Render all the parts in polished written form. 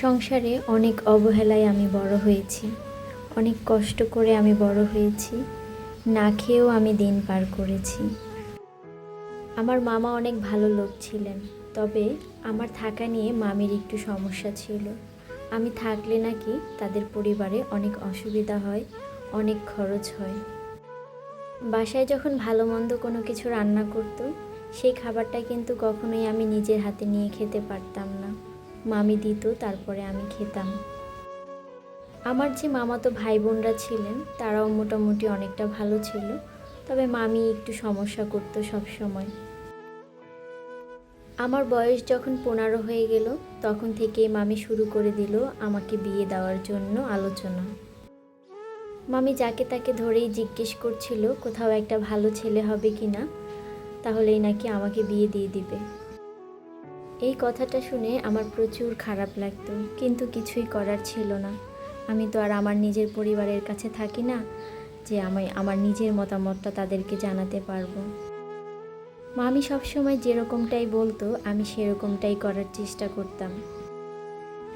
সংসারে অনেক অবহেলায় আমি বড় হয়েছি, অনেক কষ্ট করে আমি বড় হয়েছি, না খেয়েও আমি দিন পার করেছি। আমার মামা অনেক ভালো লোক ছিলেন, তবে আমার থাকা নিয়ে মামির একটু সমস্যা ছিল। আমি থাকলে নাকি তাদের পরিবারে অনেক অসুবিধা হয়, অনেক খরচ হয়। বাসায় যখন ভালো মন্দ কোনো কিছু রান্না করতো, সেই খাবারটা কিন্তু কখনোই আমি নিজের হাতে নিয়ে খেতে পারতাম না। মামি দিত, তারপরে আমি খেতাম। আমার যে মামাতো ভাই বোনরা ছিলেন তারাও মোটামুটি অনেকটা ভালো ছিল, তবে মামি একটু সমস্যা করতো সব সময়। আমার বয়স যখন 15 হয়ে গেল, তখন থেকেই মামি শুরু করে দিল আমাকে বিয়ে দেওয়ার জন্য আলোচনা। মামি যাকে তাকে ধরেই জিজ্ঞেস করছিল কোথাও একটা ভালো ছেলে হবে কিনা, তাহলেই নাকি আমাকে বিয়ে দিয়ে দিবে। এই কথাটা শুনে আমার প্রচুর খারাপ লাগতো, কিন্তু কিছুই করার ছিল না। আমি তো আর আমার নিজের পরিবারের কাছে থাকি না যে আমি আমার নিজের মতামতটা তাদেরকে জানাতে পারবো। মামি সবসময় যেরকমটাই বলতো আমি সেরকমটাই করার চেষ্টা করতাম।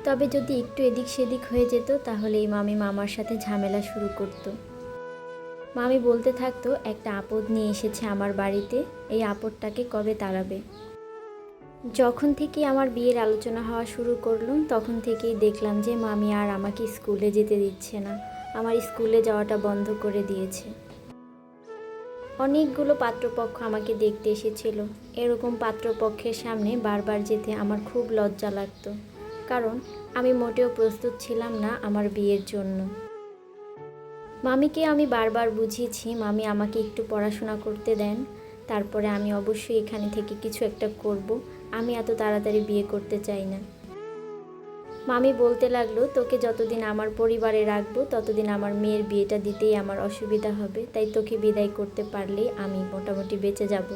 তবে যদি একটু এদিক সেদিক হয়ে যেত তাহলেই মামি মামার সাথে ঝামেলা শুরু করতো। মামি বলতে থাকতো একটা আপদ নিয়ে এসেছে আমার বাড়িতে, এই আপদটাকে কবে তাড়াবে। যখন থেকে আমার বিয়ের আলোচনা হওয়া শুরু করলো, তখন থেকেই দেখলাম যে মামি আর আমাকে স্কুলে যেতে দিচ্ছে না, আমার স্কুলে যাওয়াটা বন্ধ করে দিয়েছে। অনেকগুলো পাত্রপক্ষ আমাকে দেখতে এসেছিল। এরকম পাত্রপক্ষের সামনে বারবার যেতে আমার খুব লজ্জা লাগতো, কারণ আমি মোটেও প্রস্তুত ছিলাম না আমার বিয়ের জন্য। মামিকে আমি বারবার বুঝিয়েছি মামি আমাকে একটু পড়াশোনা করতে দেন, তারপরে আমি অবশ্যই এখানে থেকে কিছু একটা করব, আমি এত তাড়াতাড়ি বিয়ে করতে চাই না। মামি বলতে লাগলো, তোকে যতদিন আমার পরিবারে রাখবো ততদিন আমার মেয়ের বিয়েটা দিতেই আমার অসুবিধা হবে, তাই তোকে বিদায় করতে পারলেই আমি মোটামুটি বেঁচে যাব।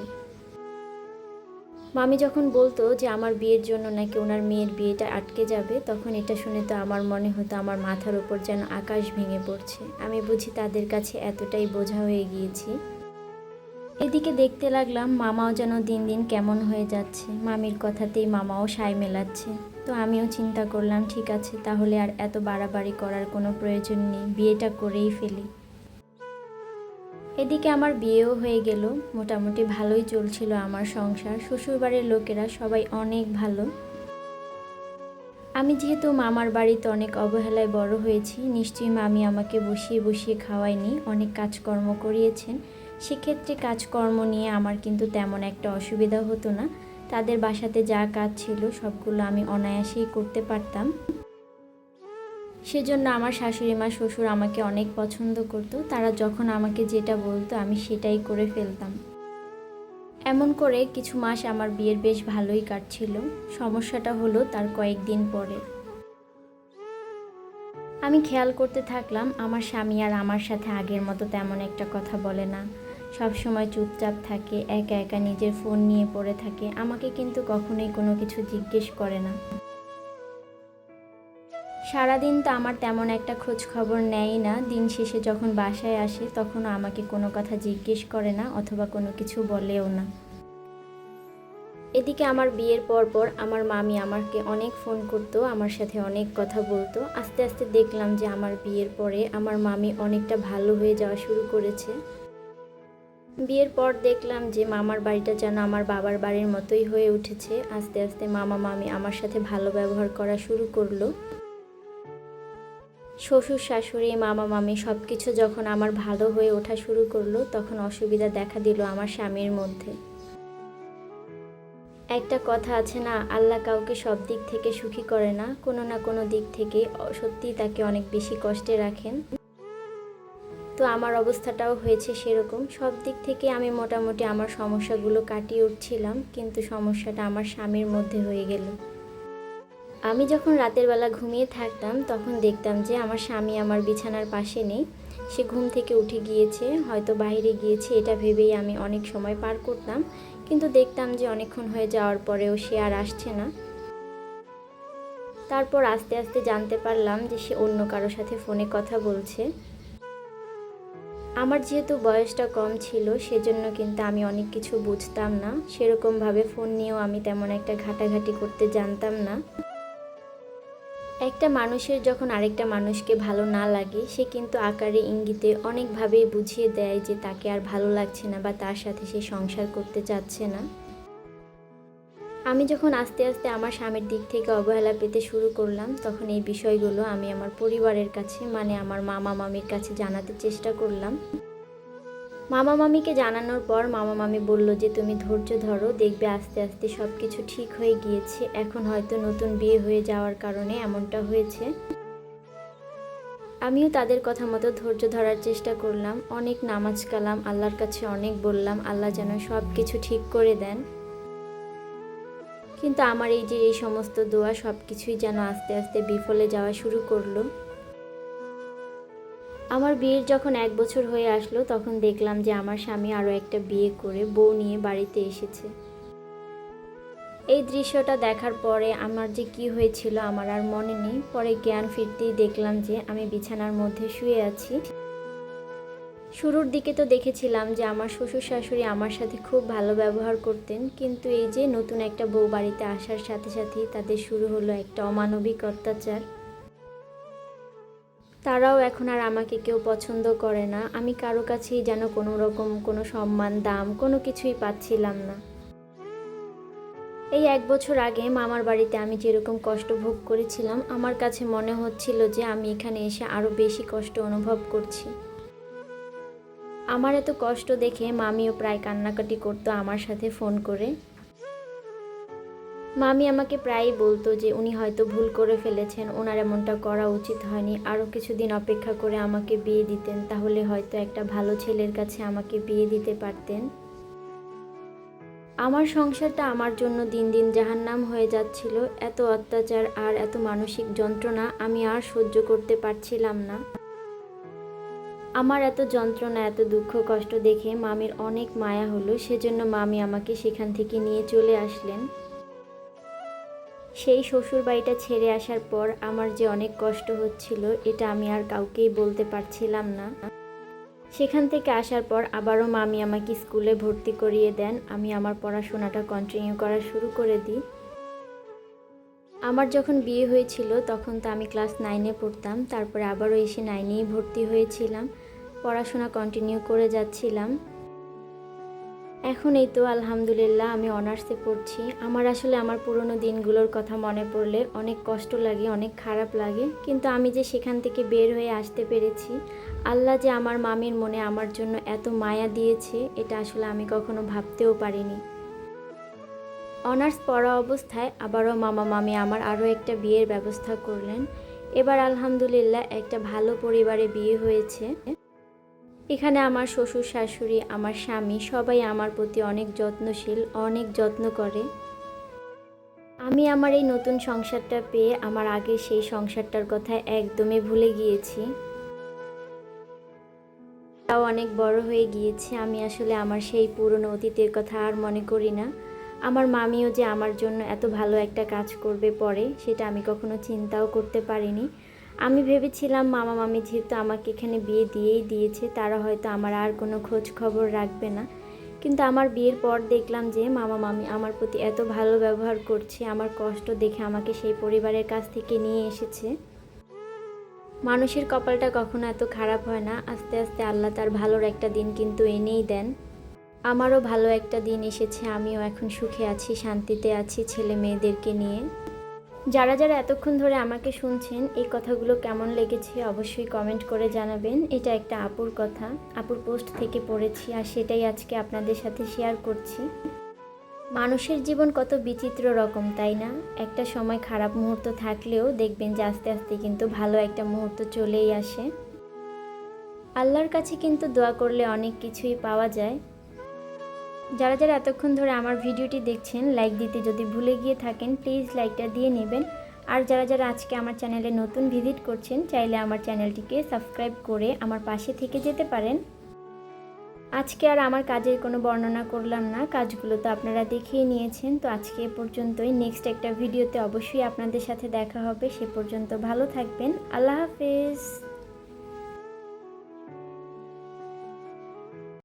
মামি যখন বলতো যে আমার বিয়ের জন্য নাকি ওনার মেয়ের বিয়েটা আটকে যাবে, তখন এটা শুনে তো আমার মনে হতো আমার মাথার উপর যেন আকাশ ভেঙে পড়ছে। আমি বুঝি তাদের কাছে এতটাই বোঝা হয়ে গিয়েছি। এদিকে দেখতে লাগলাম মামাও যেন দিন দিন কেমন হয়ে যাচ্ছে, মামির কথাতেই মামাও সায় মেলাচ্ছে। তো আমিও চিন্তা করলাম, ঠিক আছে, তাহলে আর এত বাড়াবাড়ি করার কোনো প্রয়োজন নেই, বিয়েটা করেই ফেলি। এদিকে আমার বিয়েও হয়ে গেল, মোটামুটি ভালোই চলছিল আমার সংসার। শ্বশুরবাড়ির লোকেরা সবাই অনেক ভালো। আমি যেহেতু মামার বাড়িতে অনেক অবহেলায় বড় হয়েছি, নিশ্চয়ই মামি আমাকে বসিয়ে বসিয়ে খাওয়ায়নি, অনেক কাজকর্ম করিয়েছেন। সেক্ষেত্রে কাজকর্ম নিয়ে আমার কিন্তু তেমন একটা অসুবিধা হতো না। তাদের বাসাতে যা কাজ ছিল সবগুলো আমি অনায়াসেই করতে পারতাম। সেজন্য আমার শাশুড়ি মা শ্বশুর আমাকে অনেক পছন্দ করতো। তারা যখন আমাকে যেটা বলতো আমি সেটাই করে ফেলতাম। এমন করে কিছু মাস আমার বিয়ের বেশ ভালোই কাটছিল। সমস্যাটা হলো তার কয়েকদিন পরে। আমি খেয়াল করতে থাকলাম আমার স্বামী আর আমার সাথে আগের মতো তেমন একটা কথা বলে না, সব সময় চুপচাপ থাকে, একা একা নিজের ফোন নিয়ে পড়ে থাকে, আমাকে কিন্তু কখনোই কোনো কিছু জিজ্ঞেস করে না। সারাদিন তো আমার তেমন একটা খোঁজ খবর নেয়ই না, দিন শেষে যখন বাসায় আসে তখনও আমাকে কোনো কথা জিজ্ঞেস করে না অথবা কোনো কিছু বলেও না। এদিকে আমার বিয়ের পর আমার মামি আমাকে অনেক ফোন করতো, আমার সাথে অনেক কথা বলতো। আস্তে আস্তে দেখলাম যে আমার বিয়ের পরে আমার মামি অনেকটা ভালো হয়ে যাওয়া শুরু করেছে। বিয়ের পর দেখলাম যে মামার বাড়িটা যেন আমার বাবার বাড়ির মতোই হয়ে উঠেছে। আস্তে আস্তে মামা মামি আমার সাথে ভালো ব্যবহার করা শুরু করলো। শ্বশুর শাশুড়ি মামা মামি সব কিছু যখন আমার ভালো হয়ে ওঠা শুরু করলো, তখন অসুবিধা দেখা দিল আমার স্বামীর মধ্যে। একটা কথা আছে না, আল্লাহ কাউকে সব দিক থেকে সুখী করে না, কোনো না কোনো দিক থেকে সত্যিই তাকে অনেক বেশি কষ্টে রাখেন। তো আমার অবস্থাটাও হয়েছে সেরকম। সব দিক থেকে আমি মোটামুটি আমার সমস্যাগুলো কাটিয়ে উঠছিলাম, কিন্তু সমস্যাটা আমার স্বামীর মধ্যে হয়ে গেল। আমি যখন রাতের বেলা ঘুমিয়ে থাকতাম তখন দেখতাম যে আমার স্বামী আমার বিছানার পাশে নেই, সে ঘুম থেকে উঠে গিয়েছে, হয়তো বাইরে গিয়েছে, এটা ভেবেই আমি অনেক সময় পার করতাম। কিন্তু দেখতাম যে অনেকক্ষণ হয়ে যাওয়ার পরেও সে আর আসছে না। তারপর আস্তে আস্তে জানতে পারলাম যে সে অন্য কারো সাথে ফোনে কথা বলছে। আমার যেহেতু বয়সটা কম ছিল সেজন্য কিন্তু আমি অনেক কিছু বুঝতাম না, সেরকমভাবে ফোন নিয়েও আমি তেমন একটা ঘাটাঘাটি করতে জানতাম না। একটা মানুষের যখন আরেকটা মানুষকে ভালো না লাগে, সে কিন্তু আকারে ইঙ্গিতে অনেকভাবেই বুঝিয়ে দেয় যে তাকে আর ভালো লাগছে না বা তার সাথে সে সংসার করতে চাচ্ছে না। আমি যখন আস্তে আস্তে আমার স্বামীর দিক থেকে অবহেলা পেতে শুরু করলাম, তখন এই বিষয়গুলো আমি আমার পরিবারের কাছে মানে আমার মামা মামির কাছে জানাতে চেষ্টা করলাম। মামা মামিকে জানানোর পর মামা মামি বলল যে তুমি ধৈর্য ধরো, দেখবে আস্তে আস্তে সব কিছু ঠিক হয়ে গিয়েছে, এখন হয়তো নতুন বিয়ে হয়ে যাওয়ার কারণে এমনটা হয়েছে। আমিও তাদের কথা মতো ধৈর্য ধরার চেষ্টা করলাম, অনেক নামাজ কালাম আল্লাহর কাছে অনেক বললাম, আল্লাহ যেন সব কিছু ঠিক করে দেন। কিন্তু আমার এই সমস্ত দোয়া সব কিছুই যেন আস্তে আস্তে বিফলে যাওয়া শুরু করলো। আমার বিয়ের যখন 1 বছর হয়ে আসলো, তখন দেখলাম যে আমার স্বামী আরও একটা বিয়ে করে বউ নিয়ে বাড়িতে এসেছে। এই দৃশ্যটা দেখার পরে আমার যে কি হয়েছিল আমার আর মনে নেই। পরে জ্ঞান ফিরতেই দেখলাম যে আমি বিছানার মধ্যে শুয়ে আছি। শুরুর দিকে তো দেখেছিলাম যে আমার শ্বশুর শাশুড়ি আমার সাথে খুব ভালো ব্যবহার করতেন, কিন্তু এই যে নতুন একটা বউ বাড়িতে আসার সাথে সাথেই তাদের শুরু হলো একটা অমানবিক অত্যাচার। তারাও এখন আর আমাকে কেউ পছন্দ করে না, আমি কারো কাছেই যেন কোনো রকম কোনো সম্মান দাম কোনো কিছুই পাচ্ছিলাম না। এই 1 বছর আগে মামার বাড়িতে আমি যেরকম কষ্ট ভোগ করেছিলাম, আমার কাছে মনে হচ্ছিল যে আমি এখানে এসে আরও বেশি কষ্ট অনুভব করছি। আমার এত কষ্ট দেখে মামিও প্রায় কান্নাকাটি করতো আমার সাথে ফোন করে। মামি আমাকে প্রায়ই বলতো যে উনি হয়তো ভুল করে ফেলেছেন, ওনার এমনটা করা উচিত হয়নি, আরও কিছুদিন অপেক্ষা করে আমাকে বিয়ে দিতেন, তাহলে হয়তো একটা ভালো ছেলের কাছে আমাকে বিয়ে দিতে পারতেন। আমার সংসারটা আমার জন্য দিন দিন জাহান্নাম হয়ে যাচ্ছিল। এত অত্যাচার আর এত মানসিক যন্ত্রণা আমি আর সহ্য করতে পারছিলাম না। আমার এত যন্ত্রণা এত দুঃখ কষ্ট দেখে মামির অনেক মায়া হলো, সেজন্য মামি আমাকে সেখান থেকে নিয়ে চলে আসলেন। সেই শ্বশুর বাড়িটা ছেড়ে আসার পর আমার যে অনেক কষ্ট হচ্ছিল, এটা আমি আর কাউকেই বলতে পারছিলাম না। সেখান থেকে আসার পর আবারও মামি আমাকে স্কুলে ভর্তি করিয়ে দেন, আমি আমার পড়াশোনাটা কন্টিনিউ করা শুরু করে দিই। আমার যখন বিয়ে হয়েছিল তখন তো আমি ক্লাস 9-এ পড়তাম, তারপরে আবারও এসে 9-এই ভর্তি হয়েছিলাম, পড়াশোনা কন্টিনিউ করে যাচ্ছিলাম। এখন এই তো আলহামদুলিল্লাহ আমি অনার্সে পড়ছি। আমার আসলে আমার পুরনো দিনগুলোর কথা মনে পড়লে অনেক কষ্ট লাগে, অনেক খারাপ লাগে, কিন্তু আমি যে সেখান থেকে বের হয়ে আসতে পেরেছি, আল্লাহ যে আমার মামির মনে আমার জন্য এত মায়া দিয়েছে, এটা আসলে আমি কখনো ভাবতেও পারিনি। অনার্স পড়া অবস্থায় আবারও মামা মামি আমার আরও একটা বিয়ের ব্যবস্থা করলেন। এবার আলহামদুলিল্লাহ একটা ভালো পরিবারে বিয়ে হয়েছে। এখানে আমার শ্বশুর শাশুড়ি আমার স্বামী সবাই আমার প্রতি অনেক যত্নশীল, অনেক যত্ন করে। আমি আমার এই নতুন সংসারটা পেয়ে আমার আগের সেই সংসারটার কথা একদমই ভুলে গিয়েছি। তাও অনেক বড় হয়ে গিয়েছে, আমি আসলে আমার সেই পুরনো অতীতের কথা আর মনে করি না। আমার মামিও যে আমার জন্য এত ভালো একটা কাজ করবে পরে, সেটা আমি কখনো চিন্তাও করতে পারিনি। আমি ভেবেছিলাম মামা মামি যেহেতু আমাকে এখানে বিয়ে দিয়েই দিয়েছে, তারা হয়তো আমার আর কোনো খোঁজ খবর রাখবে না, কিন্তু আমার বিয়ের পর দেখলাম যে মামা মামি আমার প্রতি এত ভালো ব্যবহার করছে, আমার কষ্ট দেখে আমাকে সেই পরিবারের কাছ থেকে নিয়ে এসেছে। মানুষের কপালটা কখনো এত খারাপ হয় না, আস্তে আস্তে আল্লাহ তার ভালোর একটা দিন কিন্তু এনেই দেন। আমারও ভালো একটা দিন এসেছে, আমিও এখন সুখে আছি, শান্তিতে আছি ছেলে মেয়েদেরকে নিয়ে। যারা যারা এতক্ষণ ধরে আমাকে শুনছেন, এই কথাগুলো কেমন লেগেছে অবশ্যই কমেন্ট করে জানাবেন। এটা একটা আপুর কথা, আপুর পোস্ট থেকে পড়েছি আর সেটাই আজকে আপনাদের সাথে শেয়ার করছি। মানুষের জীবন কত বিচিত্র রকম, তাই না? একটা সময় খারাপ মুহূর্ত থাকলেও দেখবেন যে আস্তে আস্তে কিন্তু ভালো একটা মুহূর্ত চলেই আসে। আল্লাহর কাছে কিন্তু দোয়া করলে অনেক কিছুই পাওয়া যায়। যারা যারা এতক্ষণ ধরে আমার ভিডিওটি দেখছেন, লাইক দিতে যদি ভুলে গিয়ে থাকেন প্লিজ লাইকটা দিয়ে নেবেন। আর যারা যারা আজকে আমার চ্যানেলে নতুন ভিজিট করছেন, চাইলে আমার চ্যানেলটিকে সাবস্ক্রাইব করে আমার পাশে থেকে যেতে পারেন। আজকে আর আমার কাজের কোনো বর্ণনা করলাম না, কাজগুলো তো আপনারা দেখিয়ে নিয়েছেন। তো আজকে এ পর্যন্তই, নেক্সট একটা ভিডিওতে অবশ্যই আপনাদের সাথে দেখা হবে। সে পর্যন্ত ভালো থাকবেন, আল্লাহ হাফেজ।